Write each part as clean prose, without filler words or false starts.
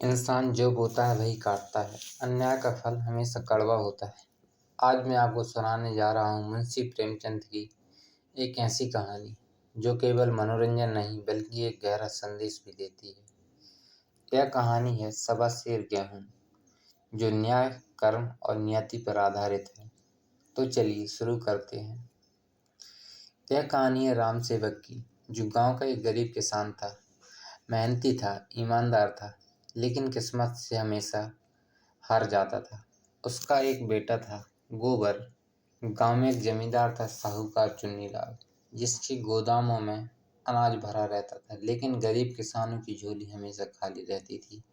इंसान जो बोता है वही काटता है। अन्याय का फल हमेशा कड़वा होता है। आज मैं आपको सुनाने जा रहा हूँ मुंशी प्रेमचंद की एक ऐसी कहानी जो केवल मनोरंजन नहीं बल्कि एक गहरा संदेश भी देती है। यह कहानी है सवा सेर गेहूं, जो न्याय, कर्म और नियति पर आधारित है। तो चलिए शुरू करते हैं। यह कहानी है राम सेवक की, जो गांव का एक गरीब किसान था। मेहनती था, ईमानदार था, लेकिन किस्मत से हमेशा हार जाता था। उसका एक बेटा था, गोबर। गांव में एक जमींदार था, साहूकार चुन्नीलाल, जिसके गोदामों में अनाज भरा रहता था, लेकिन गरीब किसानों की झोली हमेशा खाली रहती थी।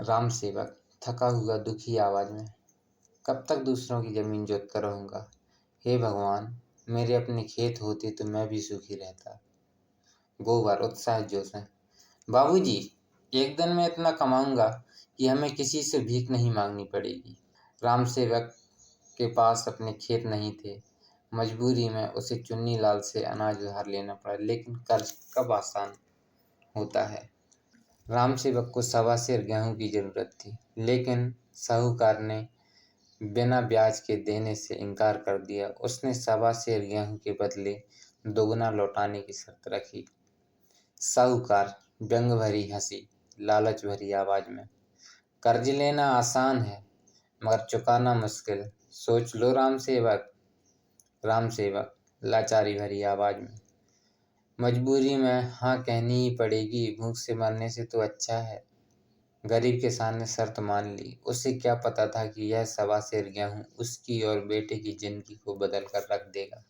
राम सेवक थका हुआ दुखी आवाज में, कब तक दूसरों की जमीन जोतता रहूंगा? हे भगवान, मेरे अपने खेत होते तो मैं भी सुखी रहता। गोबर उत्साह जोश में, बाबूजी, एक दिन मैं इतना कमाऊंगा कि हमें किसी से भीख नहीं मांगनी पड़ेगी। राम सेवक के पास अपने खेत नहीं थे। मजबूरी में उसे चुन्नीलाल से अनाज उधार लेना पड़ा, लेकिन कर्ज कब आसान होता है। राम सेवक को सवा सेर गेहूं की जरूरत थी, लेकिन साहूकार ने बिना ब्याज के देने से इनकार कर दिया। उसने सवा सेर गेहूं के बदले दोगुना लौटाने की शर्त रखी। साहूकार व्यंग भरी हंसी, लालच भरी आवाज में, कर्ज लेना आसान है मगर चुकाना मुश्किल, सोच लो राम सेवक। राम सेवक लाचारी भरी आवाज में, मजबूरी में हाँ कहनी ही पड़ेगी, भूख से मरने से तो अच्छा है। गरीब किसान ने शर्त मान ली। उसे क्या पता था कि यह सवा सेर गेहूं उसकी और बेटे की जिंदगी को बदल कर रख देगा।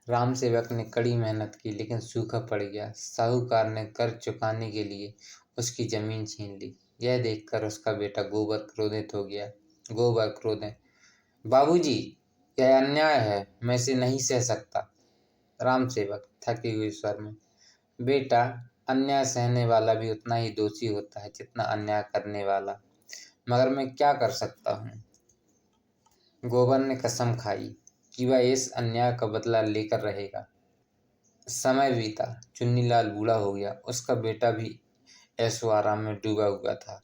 राम सेवक ने कड़ी मेहनत की, लेकिन सूखा पड़ गया। साहूकार ने कर्ज चुकाने के लिए उसकी जमीन छीन ली। यह देखकर उसका बेटा गोबर क्रोधित हो गया। गोबर क्रोधित, बाबूजी, यह अन्याय है, मैं इसे नहीं सह सकता। राम सेवक थके हुए स्वर में, बेटा, अन्याय सहने वाला भी उतना ही दोषी होता है जितना अन्याय करने वाला, मगर मैं क्या कर सकता हूँ। गोबर ने कसम खाई कि वह इस अन्याय का बदला लेकर रहेगा। समय बीता, चुन्नीलाल बूढ़ा हो गया। उसका बेटा भी ऐशो आराम में डूबा हुआ था।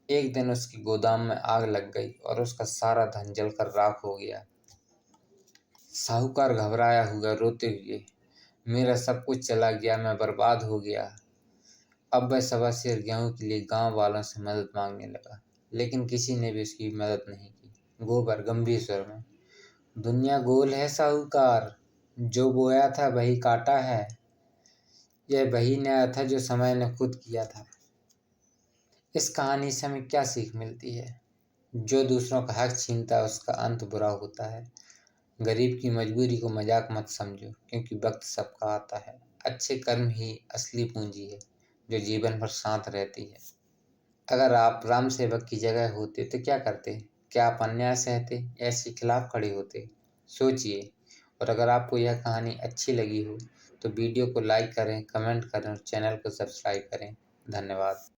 एक दिन उसकी गोदाम में आग लग गई और उसका सारा धन जलकर राख हो गया। साहूकार घबराया हुआ रोते हुए, मेरा सब कुछ चला गया, मैं बर्बाद हो गया। अब वह सवा सेर गेहूं के लिए गांव वालों से मदद मांगने लगा, लेकिन किसी ने भी उसकी मदद नहीं की। गोबर गंभीर स्वर में, दुनिया गोल है साहूकार, जो बोया था वही काटा है। यह वही न्याय था जो समय ने खुद किया था। इस कहानी से हमें क्या सीख मिलती है? जो दूसरों का हक छीनता है उसका अंत बुरा होता है। गरीब की मजबूरी को मजाक मत समझो, क्योंकि वक्त सबका आता है। अच्छे कर्म ही असली पूंजी है जो जीवन भर साथ रहती है। अगर आप राम सेवक की जगह होते तो क्या करते? क्या आप अन्याय सहते या इसके खिलाफ खड़े होते? सोचिए। और अगर आपको यह कहानी अच्छी लगी हो तो वीडियो को लाइक करें, कमेंट करें और चैनल को सब्सक्राइब करें। धन्यवाद।